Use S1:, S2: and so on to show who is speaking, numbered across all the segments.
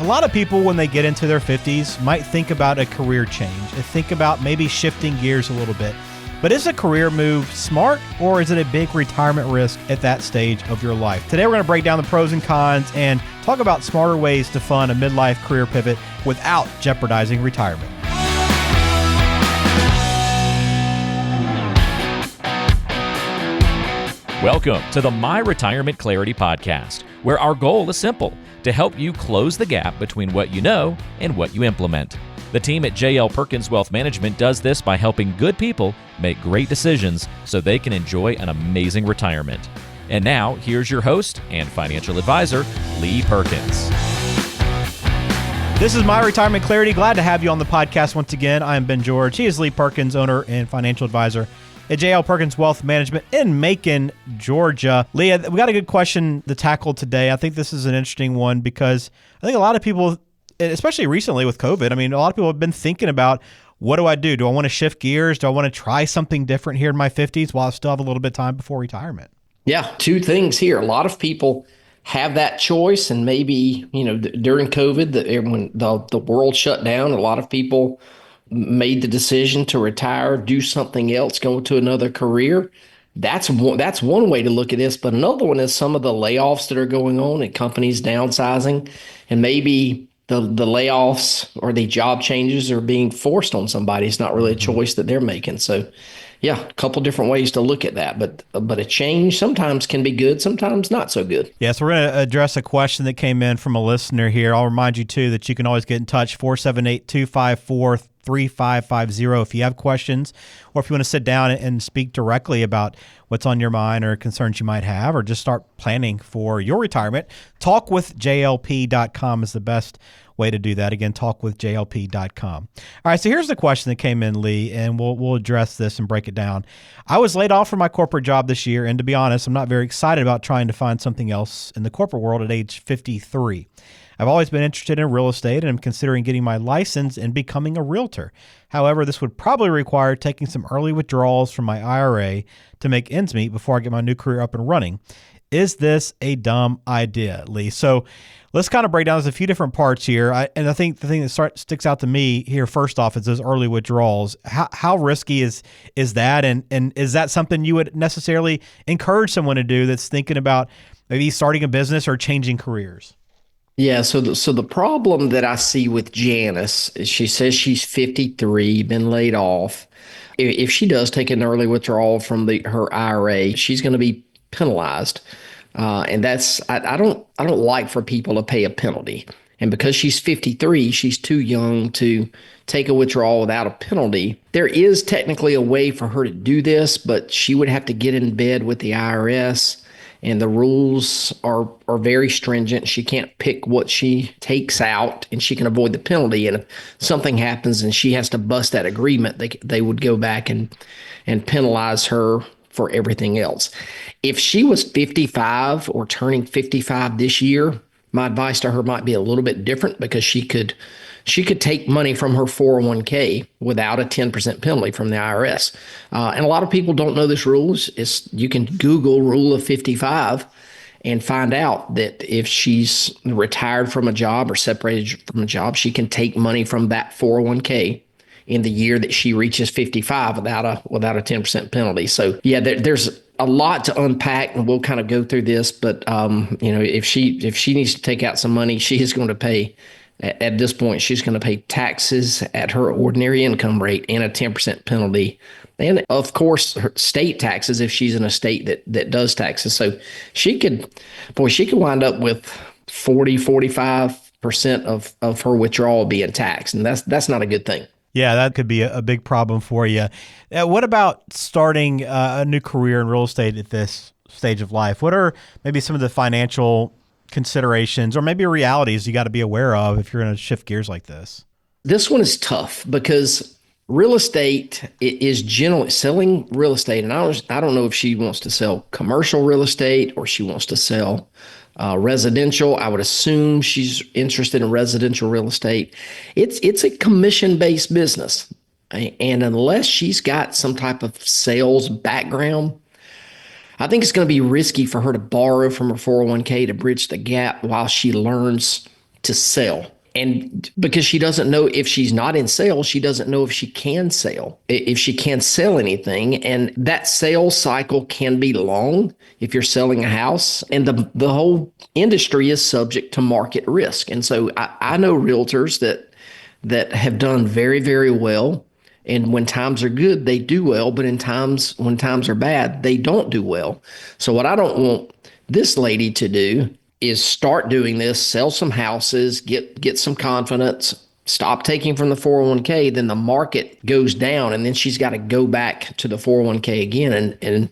S1: A lot of people, when they get into their 50s, might think about a career change and think about maybe shifting gears a little bit. But is a career move smart, or is it a big retirement risk at that stage of your life? Today, we're going to break down the pros and cons and talk about smarter ways to fund a midlife career pivot without jeopardizing retirement.
S2: Welcome to the My Retirement Clarity Podcast, where our goal is simple: to help you close the gap between what you know and what you implement. The team at Perkins Wealth Management does this by helping good people make great decisions so they can enjoy an amazing retirement. And now, here's your host and financial advisor, Lee Perkins.
S1: This is My Retirement Clarity. Glad to have you on the podcast once again. I am Ben George. He is Lee Perkins, owner and financial advisor at J.L. Perkins Wealth Management in Macon, Georgia. Leah, we got a good question to tackle today. I think this is an interesting one because I think a lot of people, especially recently with COVID, a lot of people have been thinking about, what do I do? Do I want to shift gears? Do I want to try something different here in my 50s while I still have a little bit of time before retirement?
S3: Yeah, two things here. A lot of people have that choice, and maybe, during COVID, when the world shut down, a lot of people made the decision to retire, do something else, go to another career. That's one way to look at this. But another one is some of the layoffs that are going on and companies downsizing, and maybe the layoffs or the job changes are being forced on somebody. It's not really a choice that they're making. So yeah, a couple different ways to look at that. But a change sometimes can be good, sometimes not so good.
S1: Yeah, so we're going to address a question that came in from a listener here. I'll remind you, too, that you can always get in touch, 478-254-3550 if you have questions, or if you want to sit down and speak directly about what's on your mind or concerns you might have, or just start planning for your retirement. Talkwithjlp.com is the best way to do that. Again, talkwithjlp.com. All right, so here's the question that came in, Lee, and we'll address this and break it down. I was laid off from my corporate job this year, and to be honest, I'm not very excited about trying to find something else in the corporate world at age 53. I've always been interested in real estate, and I'm considering getting my license and becoming a realtor. However, this would probably require taking some early withdrawals from my IRA to make ends meet before I get my new career up and running. Is this a dumb idea, Lee? So let's kind of break down. There's a few different parts here. And I think the thing that sticks out to me here, first off, is those early withdrawals. How risky is that? And is that something you would necessarily encourage someone to do that's thinking about maybe starting a business or changing careers?
S3: Yeah, so the problem that I see with Janice is she says she's 53, been laid off. If she does take an early withdrawal from her IRA, she's going to be penalized. And I don't like for people to pay a penalty. And because she's 53, she's too young to take a withdrawal without a penalty. There is technically a way for her to do this, but she would have to get in bed with the IRS. And the rules are very stringent. She can't pick what she takes out, and she can avoid the penalty. And if something happens and she has to bust that agreement, they would go back and penalize her for everything else. If she was 55 or turning 55 this year, my advice to her might be a little bit different, because she could take money from her 401k without a 10% penalty from the IRS. And a lot of people don't know this rule. You can Google rule of 55 and find out that if she's retired from a job or separated from a job, she can take money from that 401k in the year that she reaches 55 without a 10% penalty. So yeah, there's a lot to unpack, and we'll kind of go through this. But if she needs to take out some money, she is going to pay. At this point, she's going to pay taxes at her ordinary income rate and a 10% penalty. And of course, her state taxes if she's in a state that does taxes. So she could wind up with 45% of her withdrawal being taxed. And that's not a good thing.
S1: Yeah, that could be a big problem for you. What about starting a new career in real estate at this stage of life? What are maybe some of the financial considerations or maybe realities you got to be aware of if you're going to shift gears like this?
S3: This one is tough because real estate is generally selling real estate. And I don't know if she wants to sell commercial real estate or she wants to sell residential. I would assume she's interested in residential real estate. It's a commission-based business. And unless she's got some type of sales background, I think it's going to be risky for her to borrow from her 401k to bridge the gap while she learns to sell. And because she doesn't know if she's not in sales, she doesn't know if she can sell, if she can sell anything. And that sales cycle can be long if you're selling a house. And the whole industry is subject to market risk. And so I know realtors that have done very, very well. And when times are good, they do well. But when times are bad, they don't do well. So what I don't want this lady to do is start doing this, sell some houses, get some confidence, stop taking from the 401k, then the market goes down, and then she's got to go back to the 401k again and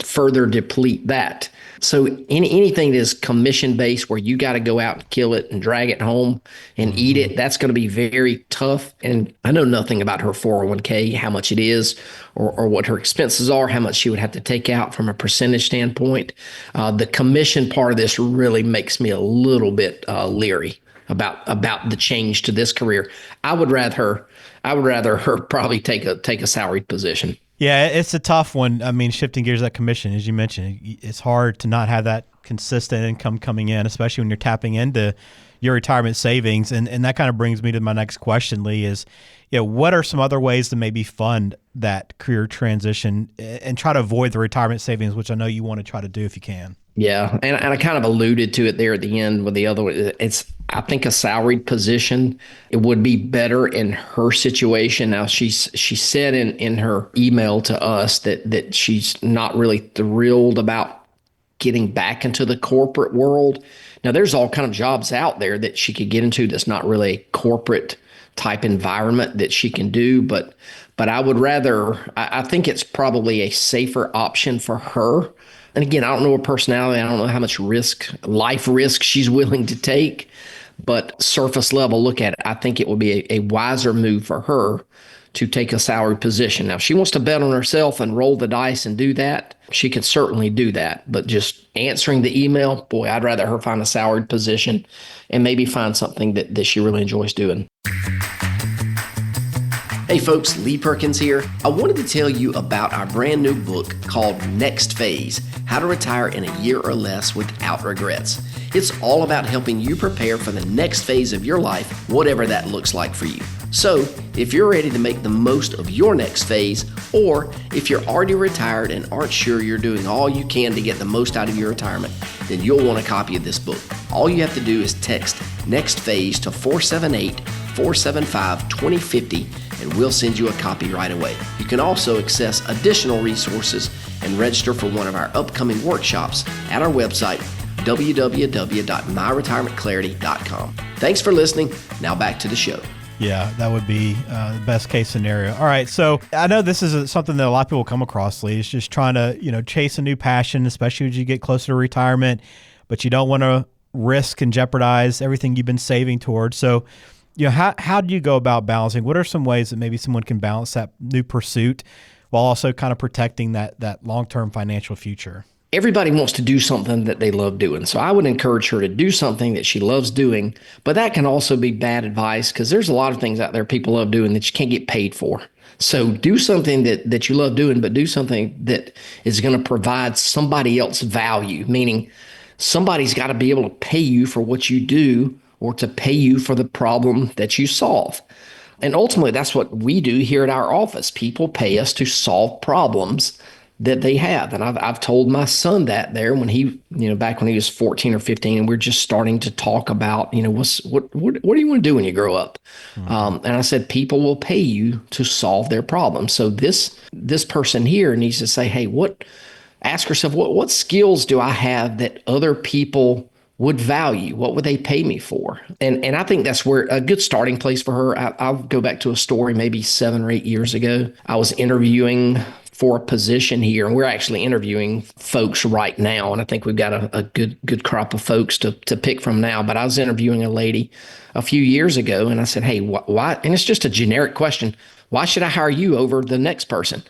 S3: further deplete that. So anything that is commission based where you got to go out and kill it and drag it home and eat it, that's going to be very tough. And I know nothing about her 401k, how much it is, or what her expenses are, how much she would have to take out from a percentage standpoint. The commission part of this really makes me a little bit leery about the change to this career. I would rather her probably take a salaried position.
S1: Yeah, it's a tough one. I mean, shifting gears, that commission, as you mentioned, it's hard to not have that consistent income coming in, especially when you're tapping into your retirement savings. And that kind of brings me to my next question, Lee, is, what are some other ways to maybe fund that career transition and try to avoid the retirement savings, which I know you want to try to do if you can?
S3: Yeah, and I kind of alluded to it there at the end with the other one. I think a salaried position, it would be better in her situation. Now, she said in her email to us that she's not really thrilled about getting back into the corporate world. Now, there's all kind of jobs out there that she could get into that's not really a corporate type environment that she can do, but I would rather, I think it's probably a safer option for her. And again, I don't know her personality. I don't know how much life risk she's willing to take, but surface level look at it, I think it would be a wiser move for her to take a salary position. Now, if she wants to bet on herself and roll the dice and do that, she can certainly do that. But just answering the email, boy, I'd rather her find a salaried position and maybe find something that she really enjoys doing. Hey folks, Lee Perkins here. I wanted to tell you about our brand new book called Next Phase, How to Retire in a Year or Less Without Regrets. It's all about helping you prepare for the next phase of your life, whatever that looks like for you. So, if you're ready to make the most of your next phase, or if you're already retired and aren't sure you're doing all you can to get the most out of your retirement, then you'll want a copy of this book. All you have to do is text Next Phase to 478-475-2050, and we'll send you a copy right away. You can also access additional resources and register for one of our upcoming workshops at our website, www.myretirementclarity.com. Thanks for listening. Now back to the show.
S1: Yeah, that would be the best case scenario. All right, so I know this is something that a lot of people come across, Lee. It's just trying to, chase a new passion, especially as you get closer to retirement, but you don't want to risk and jeopardize everything you've been saving towards. So, how do you go about balancing? What are some ways that maybe someone can balance that new pursuit while also kind of protecting that long-term financial future?
S3: Everybody wants to do something that they love doing. So I would encourage her to do something that she loves doing, but that can also be bad advice because there's a lot of things out there people love doing that you can't get paid for. So do something that you love doing, but do something that is going to provide somebody else value, meaning somebody's got to be able to pay you for what you do or to pay you for the problem that you solve. And ultimately, that's what we do here at our office. People pay us to solve problems that they have. And I've told my son that there when he, back when he was 14 or 15, and we're just starting to talk about, what do you want to do when you grow up? Mm-hmm. And I said, people will pay you to solve their problems. So this person here needs to say, hey, ask herself, what skills do I have that other people would value? What would they pay me for? And I think that's where a good starting place for her. I'll go back to a story maybe 7 or 8 years ago. I was interviewing for a position here, and we're actually interviewing folks right now. And I think we've got a good crop of folks to pick from now. But I was interviewing a lady a few years ago, and I said, hey, why? And it's just a generic question. Why should I hire you over the next person?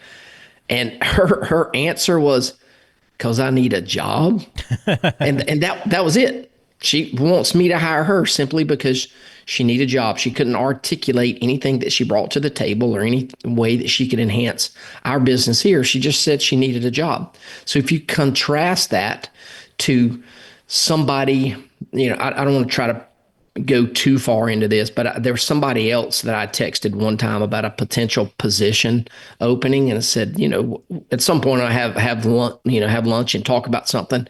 S3: And her answer was, because I need a job. and that was it. She wants me to hire her simply because she needed a job. She couldn't articulate anything that she brought to the table or any way that she could enhance our business here. She just said she needed a job. So if you contrast that to somebody, I don't want to try to go too far into this, but there was somebody else that I texted one time about a potential position opening, and I said, at some point I have lunch, have lunch and talk about something.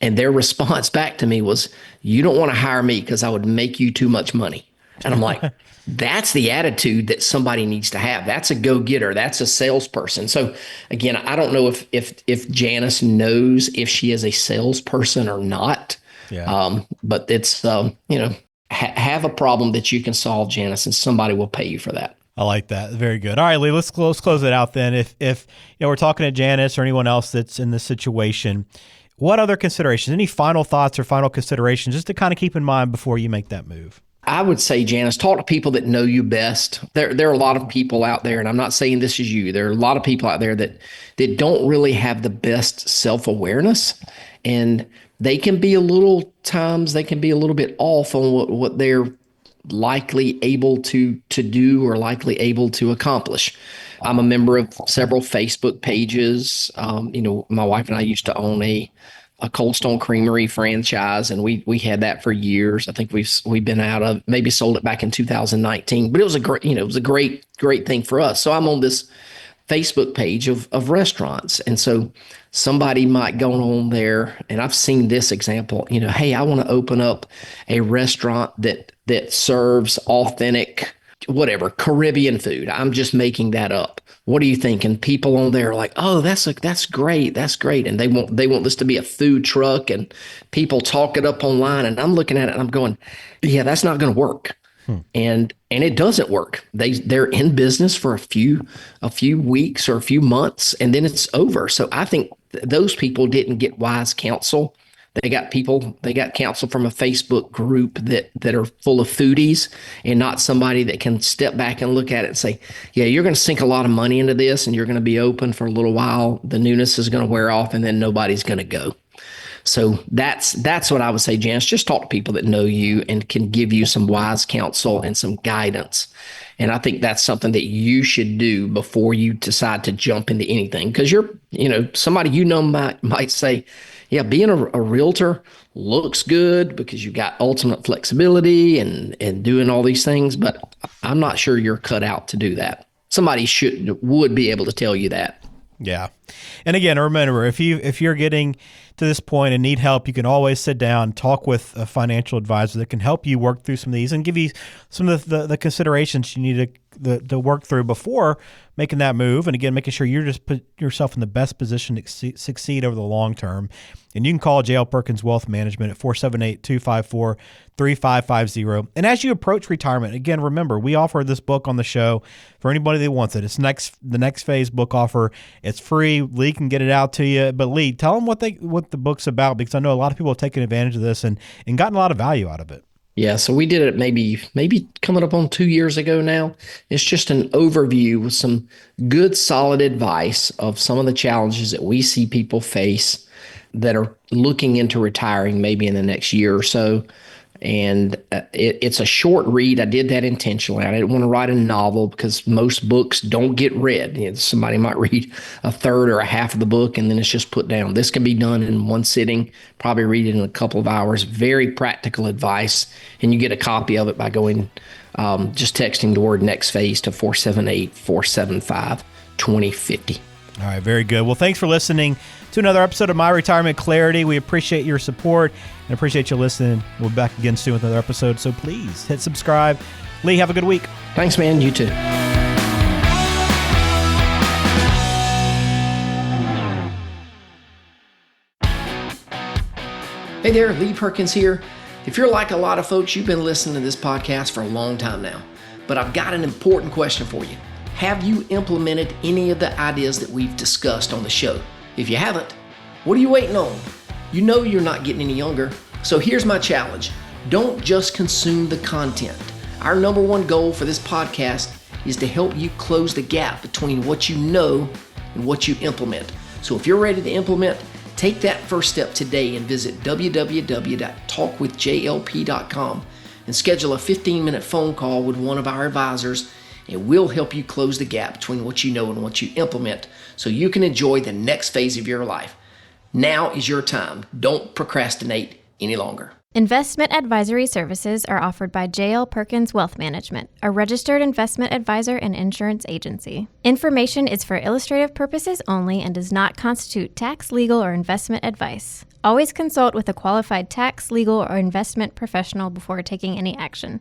S3: And their response back to me was, "You don't want to hire me because I would make you too much money." And I'm like, that's the attitude that somebody needs to have. That's a go-getter. That's a salesperson. So again, I don't know if Janice knows if she is a salesperson or not.
S1: Yeah.
S3: But it's have a problem that you can solve, Janice, and somebody will pay you for that.
S1: I like that. Very good. All right, Lee, let's close it out then. If we're talking to Janice or anyone else that's in this situation, what other considerations, any final thoughts or final considerations just to kind of keep in mind before you make that move?
S3: I would say, Janice, talk to people that know you best. There are a lot of people out there, and I'm not saying this is you. There are a lot of people out there that don't really have the best self-awareness, and they can be a little bit off on what they're likely able to do or likely able to accomplish. I'm a member of several Facebook pages. My wife and I used to own a Cold Stone Creamery franchise, and we had that for years. I think we've been out of, maybe sold it back in 2019, but it was a great thing for us. So I'm on this Facebook page of restaurants, and so somebody might go on there, and I've seen this example. Hey, I want to open up a restaurant that serves authentic, whatever, Caribbean food. I'm just making that up. What do you think? And people on there are like, "Oh, that's great. That's great." And they want this to be a food truck, and people talk it up online. And I'm looking at it and I'm going, yeah, that's not going to work. And it doesn't work. They're in business for a few weeks or a few months, and then it's over. So I think those people didn't get wise counsel. They got counsel from a Facebook group that are full of foodies, and not somebody that can step back and look at it and say, yeah, you're going to sink a lot of money into this, and you're going to be open for a little while. The newness is going to wear off, and then nobody's going to go. So that's what I would say, Janice. Just talk to people that know you and can give you some wise counsel and some guidance. And I think that's something that you should do before you decide to jump into anything. Because somebody might say, yeah, being a realtor looks good because you got ultimate flexibility and doing all these things, but I'm not sure you're cut out to do that. Somebody would be able to tell you that.
S1: Yeah. And again, remember, if you're getting to this point and need help, you can always sit down, talk with a financial advisor that can help you work through some of these and give you some of the considerations you need to work through before making that move. And again, making sure you're just put yourself in the best position to succeed over the long term. And you can call J.L. Perkins Wealth Management at 478-254-3550. And as you approach retirement, again, remember, we offer this book on the show for anybody that wants it. It's the next phase book offer. It's free. Lee can get it out to you. But Lee, tell them what the book's about, because I know a lot of people have taken advantage of this and gotten a lot of value out of it.
S3: Yeah, so we did it maybe coming up on 2 years ago now. It's just an overview with some good, solid advice of some of the challenges that we see people face that are looking into retiring maybe in the next year or so. And it's a short read. I did that intentionally. I didn't want to write a novel because most books don't get read. Somebody might read a third or a half of the book and then it's just put down. This can be done in one sitting, probably read it in a couple of hours. Very practical advice. And you get a copy of it by going, just texting the word next phase to 478-475-2050.
S1: All right, very good. Well, thanks for listening to another episode of My Retirement Clarity. We appreciate your support and appreciate you listening. We'll be back again soon with another episode, so please hit subscribe. Lee, have a good week.
S3: Thanks, man. You too. Hey there, Lee Perkins here. If you're like a lot of folks, you've been listening to this podcast for a long time now, but I've got an important question for you. Have you implemented any of the ideas that we've discussed on the show? If you haven't, what are you waiting on? You know you're not getting any younger. So here's my challenge. Don't just consume the content. Our number one goal for this podcast is to help you close the gap between what you know and what you implement. So if you're ready to implement, take that first step today and visit www.talkwithjlp.com and schedule a 15-minute phone call with one of our advisors, and we'll help you close the gap between what you know and what you implement so you can enjoy the next phase of your life. Now is your time. Don't procrastinate any longer.
S4: Investment advisory services are offered by J.L. Perkins Wealth Management, a registered investment advisor and insurance agency. Information is for illustrative purposes only and does not constitute tax, legal, or investment advice. Always consult with a qualified tax, legal, or investment professional before taking any action.